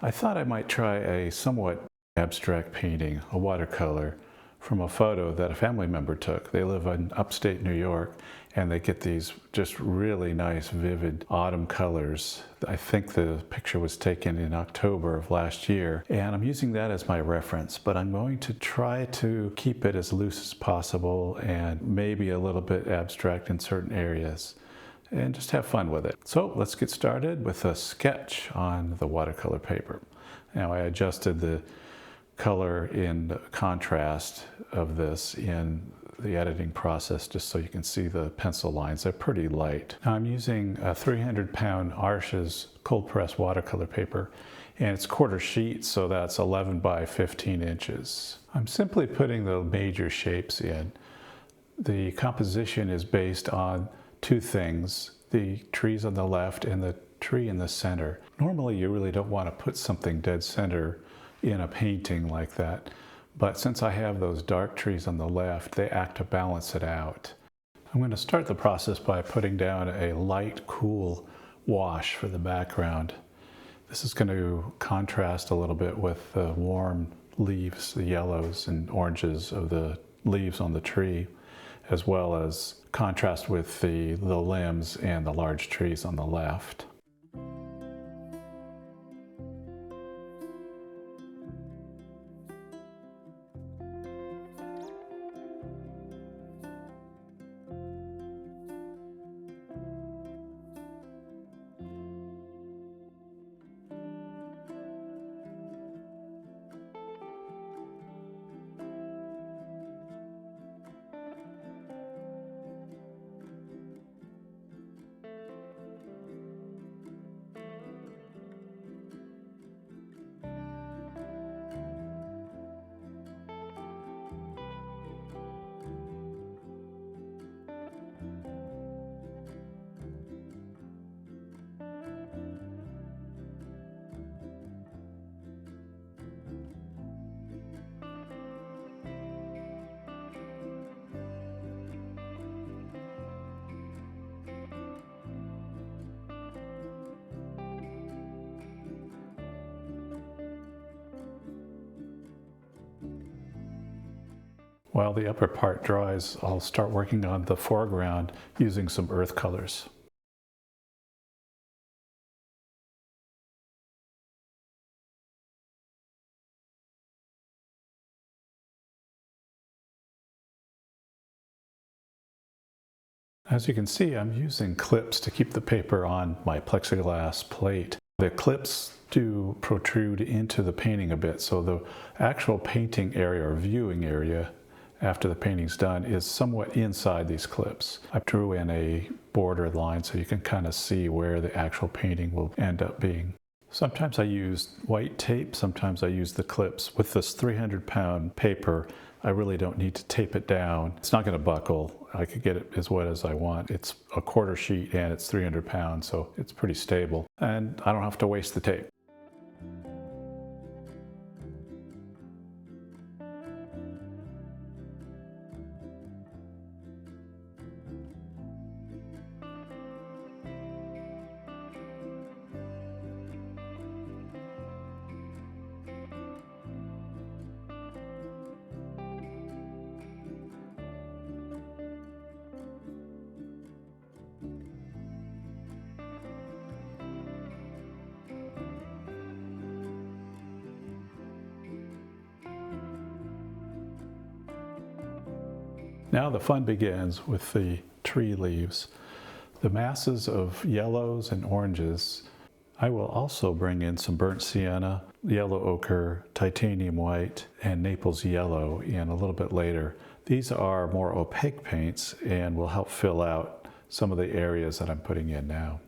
I thought I might try a somewhat abstract painting, a watercolor, from a photo that a family member took. They live in upstate New York, and they get these just really nice, vivid autumn colors. I think the picture was taken in October of last year, and I'm using that as my reference, but I'm going to try to keep it as loose as possible and maybe a little bit abstract in certain areas, and just have fun with it. So let's get started with a sketch on the watercolor paper. Now I adjusted the color in contrast of this in the editing process just so you can see the pencil lines. They're pretty light. Now I'm using a 300-pound Arches cold press watercolor paper, and it's quarter sheet, so that's 11 by 15 inches. I'm simply putting the major shapes in. The composition is based on two things: the trees on the left and the tree in the center. Normally you really don't want to put something dead center in a painting like that, but since I have those dark trees on the left, they act to balance it out. I'm going to start the process by putting down a light, cool wash for the background. This is going to contrast a little bit with the warm leaves, the yellows and oranges of the leaves on the tree, as well as contrast with the limbs and the large trees on the left. While the upper part dries, I'll start working on the foreground using some earth colors. As you can see, I'm using clips to keep the paper on my plexiglass plate. The clips do protrude into the painting a bit, so the actual painting area or viewing area after the painting's done is somewhat inside these clips. I drew in a border line so you can kind of see where the actual painting will end up being. Sometimes I use white tape, sometimes I use the clips. With this 300-pound paper, I really don't need to tape it down. It's not going to buckle. I could get it as wet as I want. It's a quarter sheet and it's 300 pounds, so it's pretty stable. And I don't have to waste the tape. Now the fun begins with the tree leaves. The masses of yellows and oranges. I will also bring in some burnt sienna, yellow ochre, titanium white, and Naples yellow in a little bit later. These are more opaque paints and will help fill out some of the areas that I'm putting in now.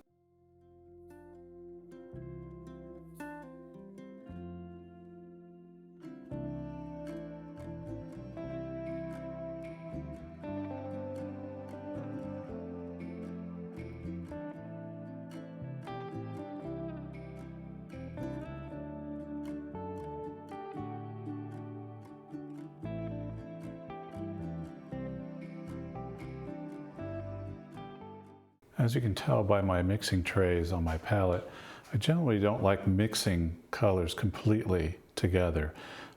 As you can tell by my mixing trays on my palette, I generally don't like mixing colors completely together.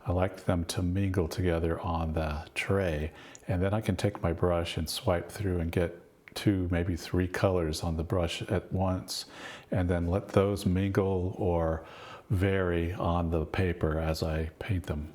I like them to mingle together on the tray, and then I can take my brush and swipe through and get 2, maybe 3 colors on the brush at once, and then let those mingle or vary on the paper as I paint them.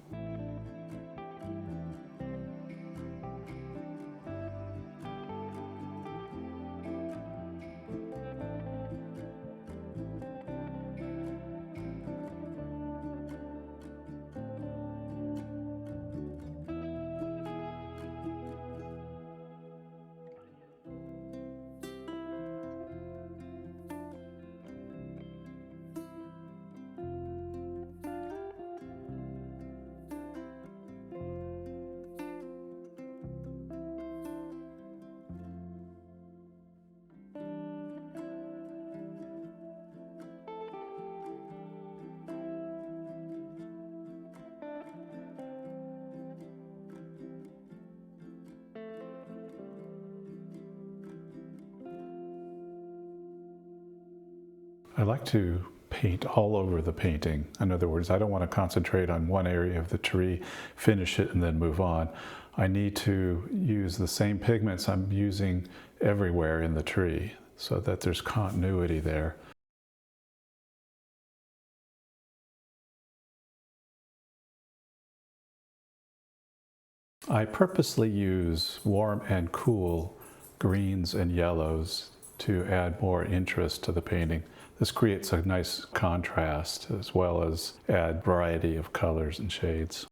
I like to paint all over the painting. In other words, I don't want to concentrate on one area of the tree, finish it, and then move on. I need to use the same pigments I'm using everywhere in the tree so that there's continuity there. I purposely use warm and cool greens and yellows to add more interest to the painting. This creates a nice contrast as well as add variety of colors and shades.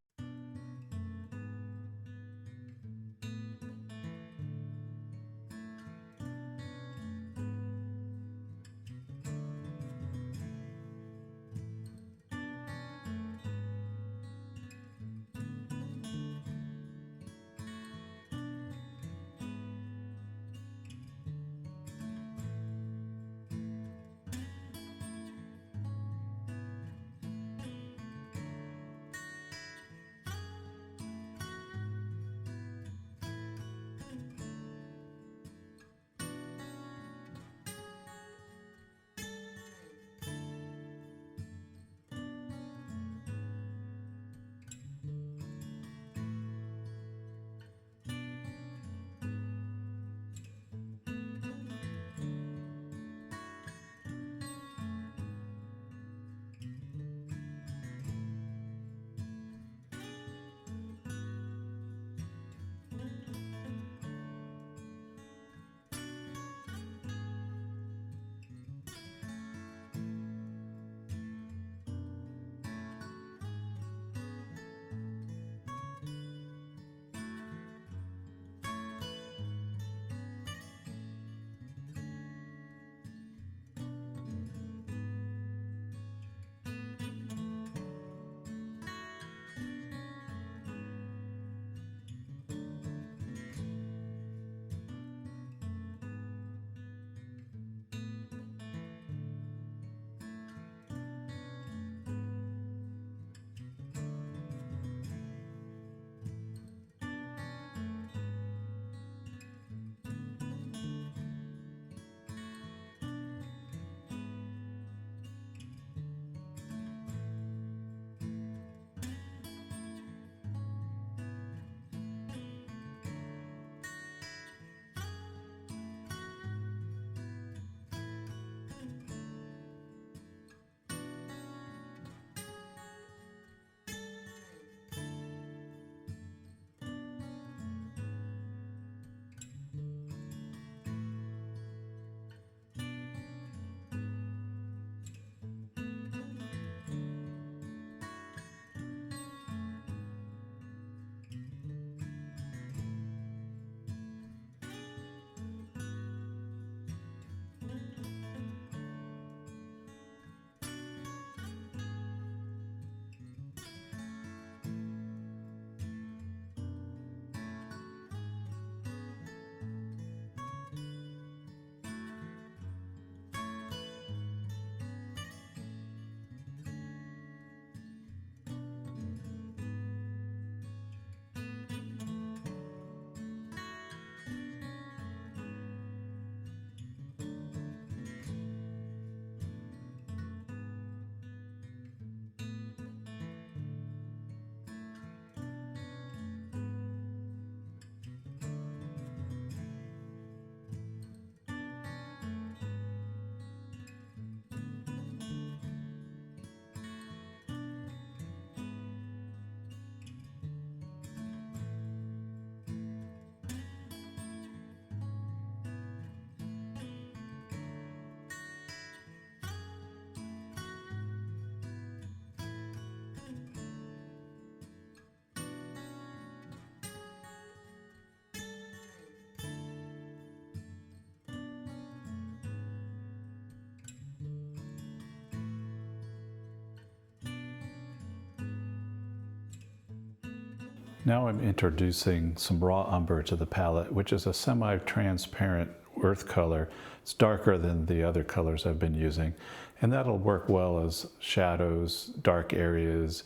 Now I'm introducing some raw umber to the palette, which is a semi-transparent earth color. It's darker than the other colors I've been using, and that'll work well as shadows, dark areas,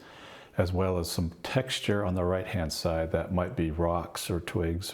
as well as some texture on the right-hand side that might be rocks or twigs.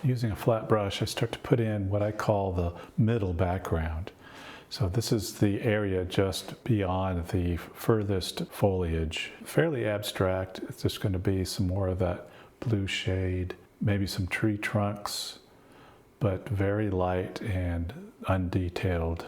Using a flat brush, I start to put in what I call the middle background. So this is the area just beyond the furthest foliage. Fairly abstract. It's just going to be some more of that blue shade, maybe some tree trunks, but very light and undetailed.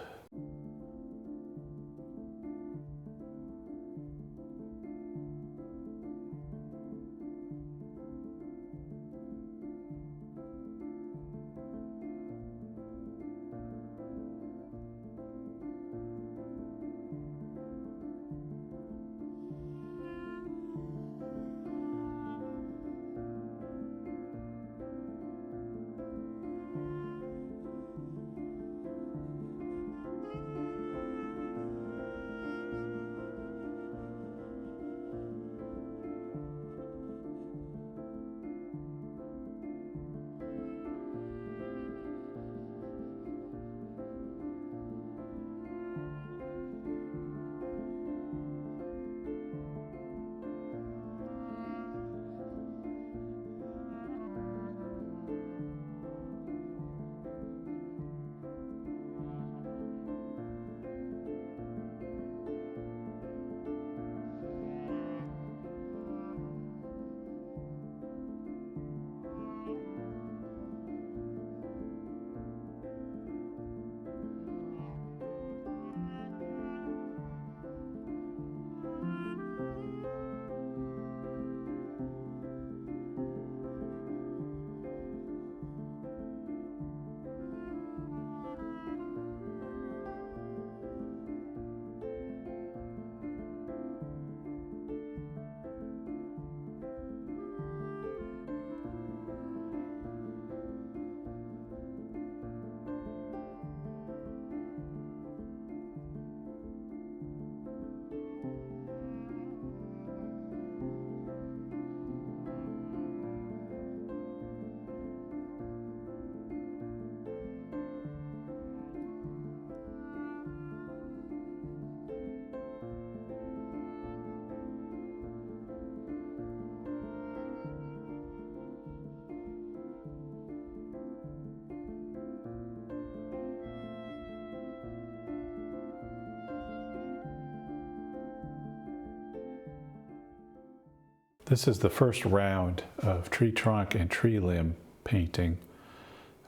This is the first round of tree trunk and tree limb painting.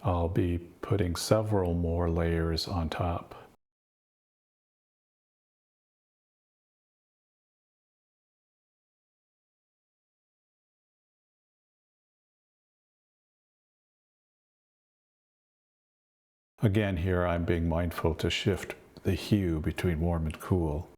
I'll be putting several more layers on top. Again, here I'm being mindful to shift the hue between warm and cool.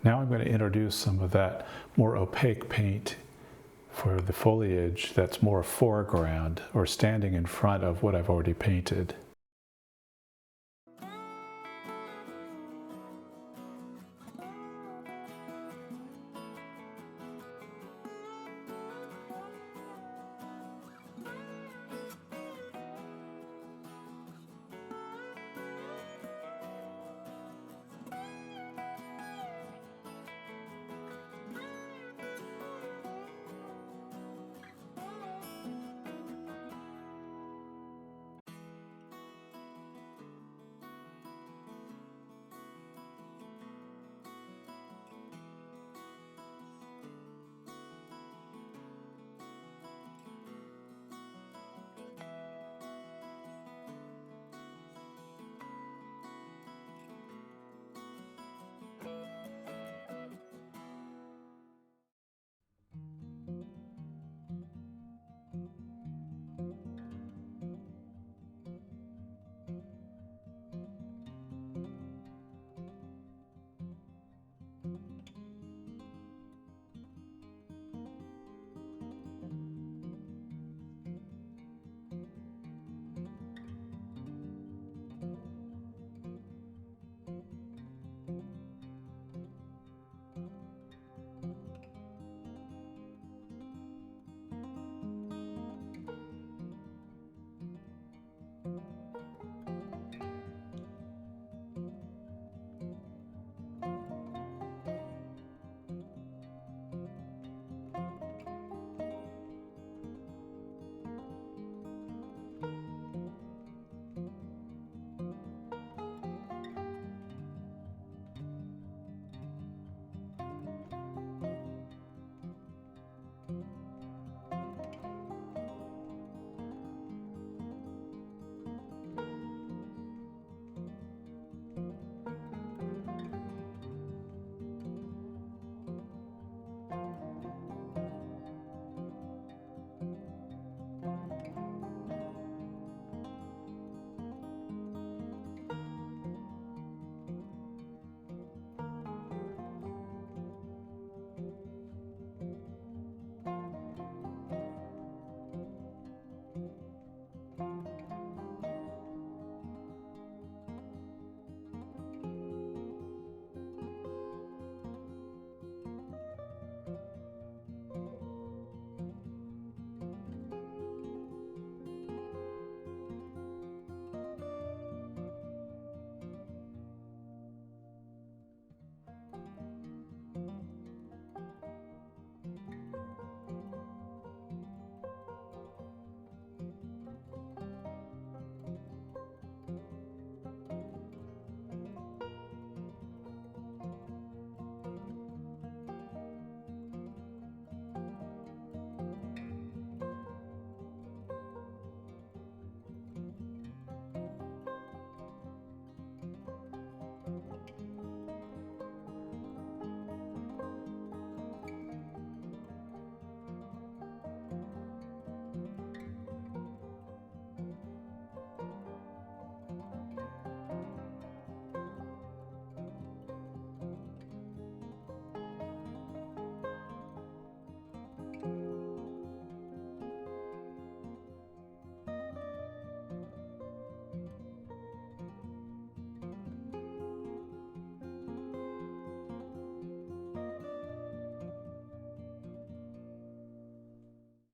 Now I'm going to introduce some of that more opaque paint for the foliage that's more foreground or standing in front of what I've already painted.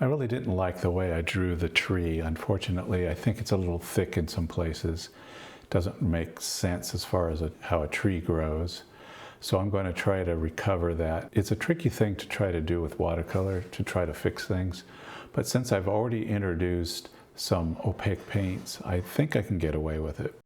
I really didn't like the way I drew the tree. Unfortunately, I think it's a little thick in some places. Doesn't make sense as far as how a tree grows. So I'm going to try to recover that. It's a tricky thing to try to do with watercolor, to try to fix things. But since I've already introduced some opaque paints, I think I can get away with it.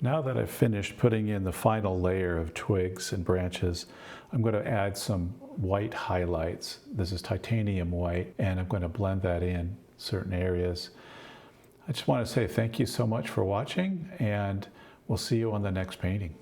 Now that I've finished putting in the final layer of twigs and branches, I'm going to add some white highlights. This is titanium white, and I'm going to blend that in certain areas. I just want to say thank you so much for watching, and we'll see you on the next painting.